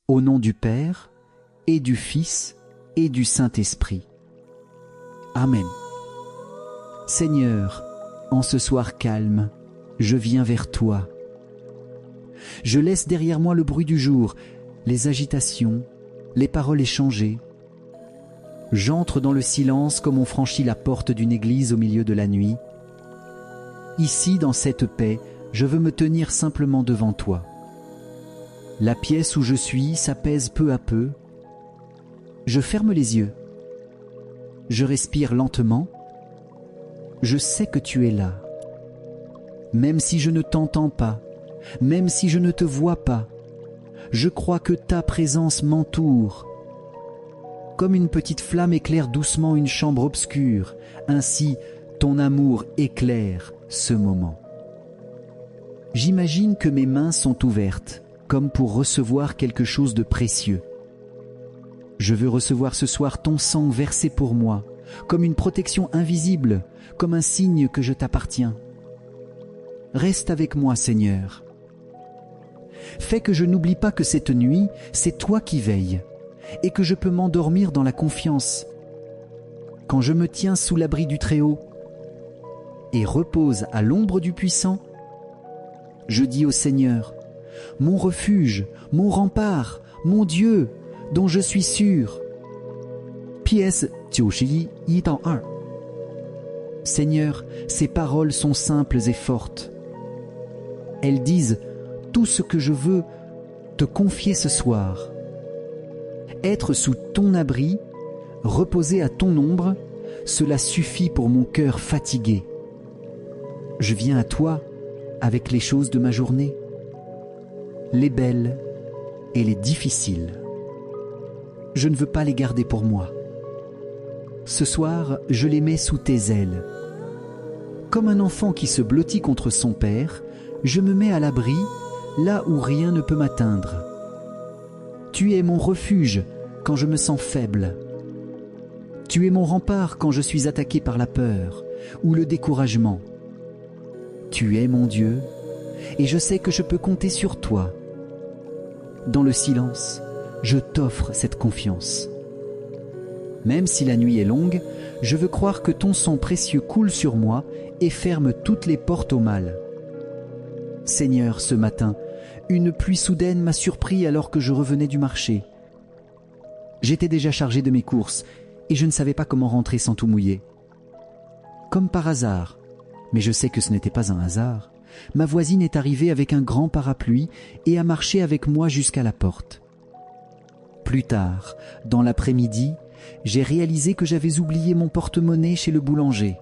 Au nom du Père, et du Fils, et du Saint-Esprit. Amen. Seigneur, en ce soir calme, je viens vers toi. Je laisse derrière moi le bruit du jour, les agitations, les paroles échangées. J'entre dans le silence comme on franchit la porte d'une église au milieu de la nuit. Ici, dans cette paix, je veux me tenir simplement devant toi. La pièce où je suis s'apaise peu à peu. Je ferme les yeux. Je respire lentement. Je sais que tu es là. Même si je ne t'entends pas, même si je ne te vois pas, je crois que ta présence m'entoure. Comme une petite flamme éclaire doucement une chambre obscure, ainsi ton amour éclaire ce moment. J'imagine que mes mains sont ouvertes, comme pour recevoir quelque chose de précieux. Je veux recevoir ce soir ton sang versé pour moi, comme une protection invisible, comme un signe que je t'appartiens. Reste avec moi, Seigneur. Fais que je n'oublie pas que cette nuit, c'est toi qui veilles, et que je peux m'endormir dans la confiance. Quand je me tiens sous l'abri du Très-Haut et repose à l'ombre du Puissant, je dis au Seigneur, mon refuge, mon rempart, mon Dieu, dont je suis sûr. PS 91-1-2. Seigneur, ces paroles sont simples et fortes. Elles disent tout ce que je veux te confier ce soir. Être sous ton abri, reposer à ton ombre, cela suffit pour mon cœur fatigué. Je viens à toi avec les choses de ma journée, les belles et les difficiles. Je ne veux pas les garder pour moi. Ce soir, je les mets sous tes ailes. Comme un enfant qui se blottit contre son père, je me mets à l'abri, là où rien ne peut m'atteindre. Tu es mon refuge quand je me sens faible. Tu es mon rempart quand je suis attaqué par la peur ou le découragement. Tu es mon Dieu, et je sais que je peux compter sur toi. Dans le silence, je t'offre cette confiance. Même si la nuit est longue, je veux croire que ton sang précieux coule sur moi et ferme toutes les portes au mal. Seigneur, ce matin, une pluie soudaine m'a surpris alors que je revenais du marché. J'étais déjà chargé de mes courses et je ne savais pas comment rentrer sans tout mouiller. Comme par hasard, mais je sais que ce n'était pas un hasard, ma voisine est arrivée avec un grand parapluie et a marché avec moi jusqu'à la porte. Plus tard, dans l'après-midi, j'ai réalisé que j'avais oublié mon porte-monnaie chez le boulanger.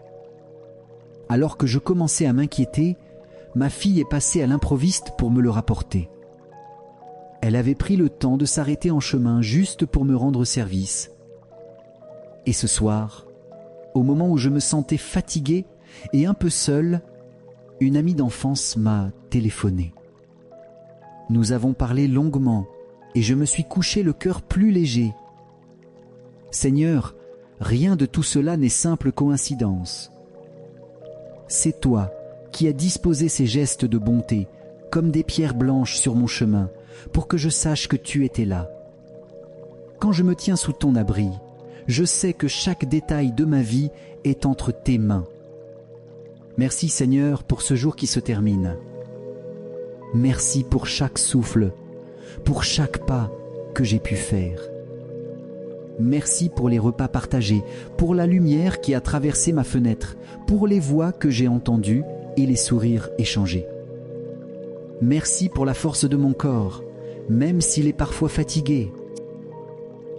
Alors que je commençais à m'inquiéter, ma fille est passée à l'improviste pour me le rapporter. Elle avait pris le temps de s'arrêter en chemin juste pour me rendre service. Et ce soir, au moment où je me sentais fatigué et un peu seul, une amie d'enfance m'a téléphoné. Nous avons parlé longuement et je me suis couché le cœur plus léger. Seigneur, rien de tout cela n'est simple coïncidence. C'est toi qui as disposé ces gestes de bonté, comme des pierres blanches sur mon chemin, pour que je sache que tu étais là. Quand je me tiens sous ton abri, je sais que chaque détail de ma vie est entre tes mains. Merci Seigneur pour ce jour qui se termine. Merci pour chaque souffle, pour chaque pas que j'ai pu faire. Merci pour les repas partagés, pour la lumière qui a traversé ma fenêtre, pour les voix que j'ai entendues et les sourires échangés. Merci pour la force de mon corps, même s'il est parfois fatigué.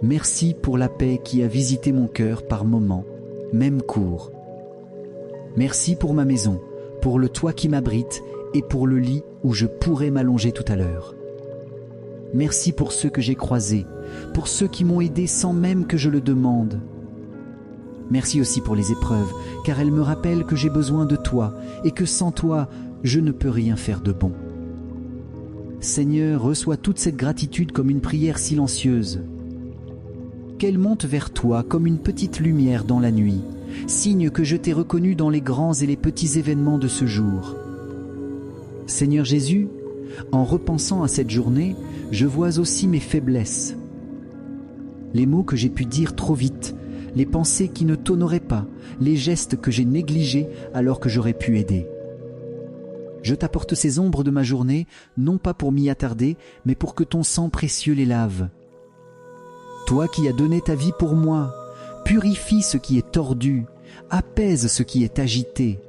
Merci pour la paix qui a visité mon cœur par moments, même courts. Merci pour ma maison, pour le toit qui m'abrite et pour le lit où je pourrais m'allonger tout à l'heure. Merci pour ceux que j'ai croisés, pour ceux qui m'ont aidé sans même que je le demande. Merci aussi pour les épreuves, car elles me rappellent que j'ai besoin de toi et que sans toi, je ne peux rien faire de bon. Seigneur, reçois toute cette gratitude comme une prière silencieuse. Qu'elle monte vers toi comme une petite lumière dans la nuit, signe que je t'ai reconnu dans les grands et les petits événements de ce jour. Seigneur Jésus, En repensant à cette journée, je vois aussi mes faiblesses. Les mots que j'ai pu dire trop vite, les pensées qui ne t'honoraient pas, les gestes que j'ai négligés alors que j'aurais pu aider. Je t'apporte ces ombres de ma journée, non pas pour m'y attarder, mais pour que ton sang précieux les lave. Toi qui as donné ta vie pour moi, purifie ce qui est tordu, apaise ce qui est agité,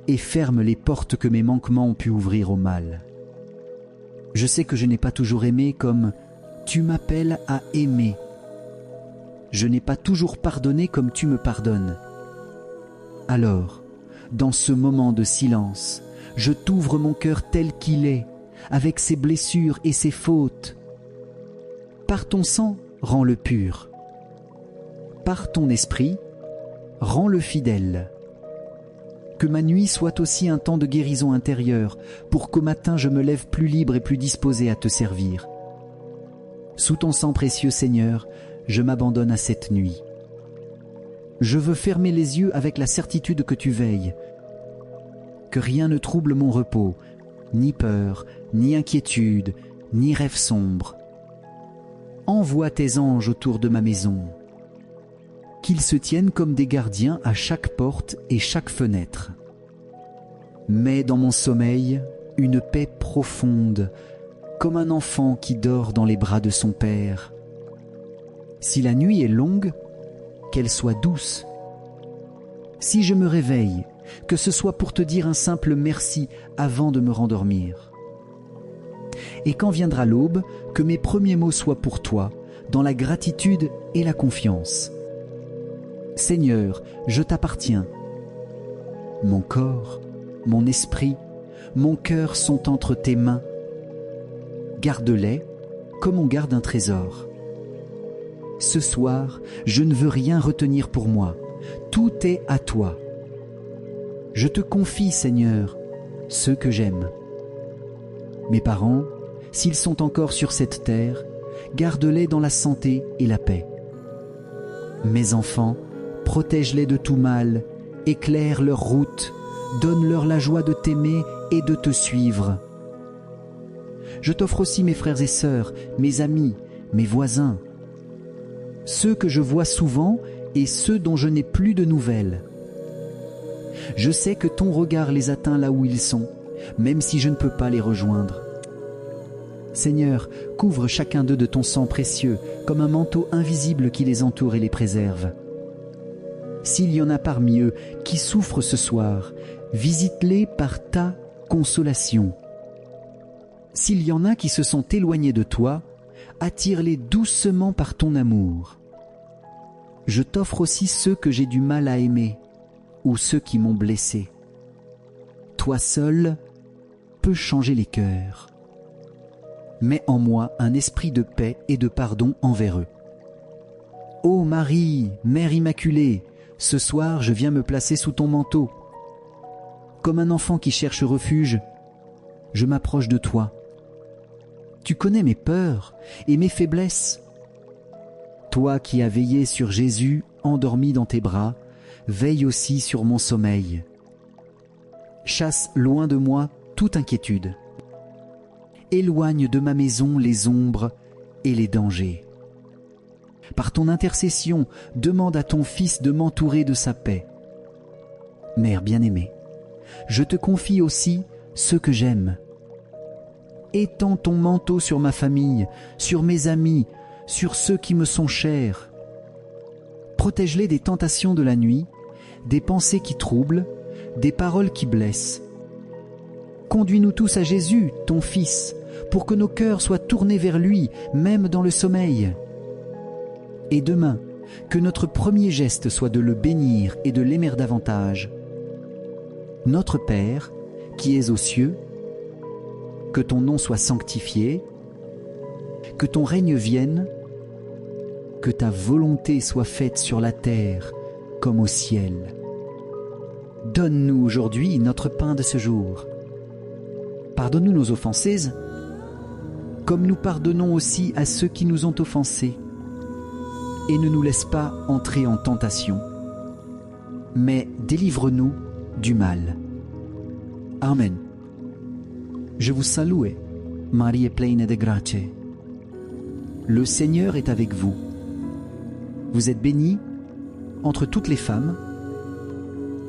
et ferme les portes que mes manquements ont pu ouvrir au mal. Je sais que je n'ai pas toujours aimé comme « tu m'appelles à aimer ». Je n'ai pas toujours pardonné comme tu me pardonnes. Alors, dans ce moment de silence, je t'ouvre mon cœur tel qu'il est, avec ses blessures et ses fautes. Par ton sang, rends-le pur. Par ton esprit, rends-le fidèle. Que ma nuit soit aussi un temps de guérison intérieure, pour qu'au matin je me lève plus libre et plus disposé à te servir. Sous ton sang précieux, Seigneur, je m'abandonne à cette nuit. Je veux fermer les yeux avec la certitude que tu veilles, que rien ne trouble mon repos, ni peur, ni inquiétude, ni rêve sombre. Envoie tes anges autour de ma maison, qu'ils se tiennent comme des gardiens à chaque porte et chaque fenêtre. Mets dans mon sommeil une paix profonde, comme un enfant qui dort dans les bras de son père. Si la nuit est longue, qu'elle soit douce. Si je me réveille, que ce soit pour te dire un simple merci avant de me rendormir. Et quand viendra l'aube, que mes premiers mots soient pour toi, dans la gratitude et la confiance. Seigneur, je t'appartiens. Mon corps, mon esprit, mon cœur sont entre tes mains. Garde-les comme on garde un trésor. Ce soir, je ne veux rien retenir pour moi. Tout est à toi. Je te confie, Seigneur, ceux que j'aime. Mes parents, s'ils sont encore sur cette terre, garde-les dans la santé et la paix. Mes enfants, protège-les de tout mal, éclaire leur route, donne-leur la joie de t'aimer et de te suivre. Je t'offre aussi mes frères et sœurs, mes amis, mes voisins, ceux que je vois souvent et ceux dont je n'ai plus de nouvelles. Je sais que ton regard les atteint là où ils sont, même si je ne peux pas les rejoindre. Seigneur, couvre chacun d'eux de ton sang précieux, comme un manteau invisible qui les entoure et les préserve. S'il y en a parmi eux qui souffrent ce soir, visite-les par ta consolation. S'il y en a qui se sont éloignés de toi, attire-les doucement par ton amour. Je t'offre aussi ceux que j'ai du mal à aimer, ou ceux qui m'ont blessé. Toi seul peux changer les cœurs. Mets en moi un esprit de paix et de pardon envers eux. Ô Marie, Mère Immaculée, ce soir je viens me placer sous ton manteau. Comme un enfant qui cherche refuge, je m'approche de toi. Tu connais mes peurs et mes faiblesses. Toi qui as veillé sur Jésus endormi dans tes bras, veille aussi sur mon sommeil. Chasse loin de moi toute inquiétude. Éloigne de ma maison les ombres et les dangers. Par ton intercession, demande à ton Fils de m'entourer de sa paix. Mère bien-aimée, je te confie aussi ceux que j'aime. Étends ton manteau sur ma famille, sur mes amis, sur ceux qui me sont chers. Protège-les des tentations de la nuit, des pensées qui troublent, des paroles qui blessent. Conduis-nous tous à Jésus, ton Fils, pour que nos cœurs soient tournés vers lui, même dans le sommeil. Et demain, que notre premier geste soit de le bénir et de l'aimer davantage. Notre Père, qui es aux cieux, que ton nom soit sanctifié, que ton règne vienne, que ta volonté soit faite sur la terre comme au ciel. Donne-nous aujourd'hui notre pain de ce jour. Pardonne-nous nos offenses, comme nous pardonnons aussi à ceux qui nous ont offensés. Et ne nous laisse pas entrer en tentation, mais délivre-nous du mal. Amen. Je vous salue Maria pleine de grace. Le Seigneur est avec vous. Vous êtes bénie entre toutes les femmes,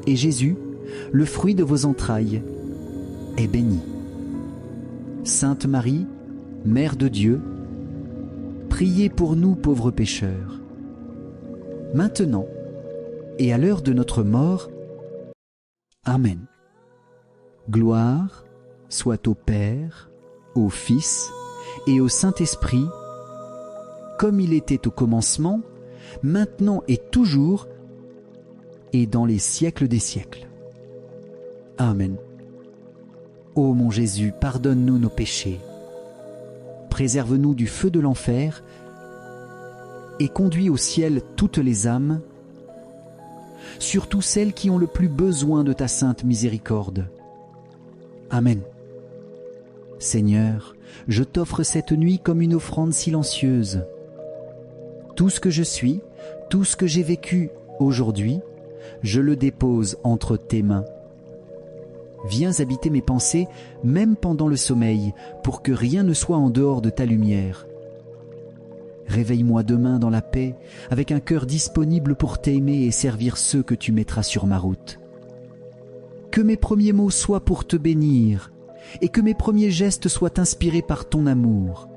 et Jésus, le fruit de vos entrailles, est béni. Sainte Marie, Mère de Dieu, priez pour nous pauvres pécheurs, maintenant et à l'heure de notre mort. Amen. Gloire soit au Père, au Fils et au Saint-Esprit, comme il était au commencement, maintenant et toujours, et dans les siècles des siècles. Amen. Ô mon Jésus, pardonne-nous nos péchés, préserve-nous du feu de l'enfer, et conduis au ciel toutes les âmes, surtout celles qui ont le plus besoin de ta sainte miséricorde. Amen. Seigneur, je t'offre cette nuit comme une offrande silencieuse. Tout ce que je suis, tout ce que j'ai vécu aujourd'hui, je le dépose entre tes mains. Viens habiter mes pensées, même pendant le sommeil, pour que rien ne soit en dehors de ta lumière. Réveille-moi demain dans la paix, avec un cœur disponible pour t'aimer et servir ceux que tu mettras sur ma route. Que mes premiers mots soient pour te bénir, et que mes premiers gestes soient inspirés par ton amour.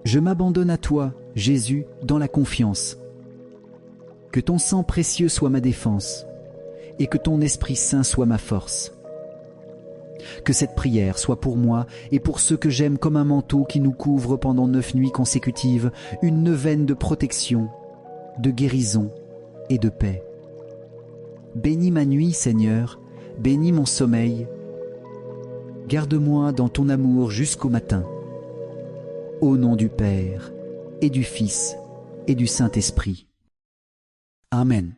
Je m'abandonne à toi, Jésus, dans la confiance. Que ton sang précieux soit ma défense, et que ton Esprit Saint soit ma force. Que cette prière soit pour moi et pour ceux que j'aime comme un manteau qui nous couvre pendant 9 nuits consécutives, une neuvaine de protection, de guérison et de paix. Bénis ma nuit, Seigneur, bénis mon sommeil. Garde-moi dans ton amour jusqu'au matin. Au nom du Père, et du Fils, et du Saint-Esprit. Amen.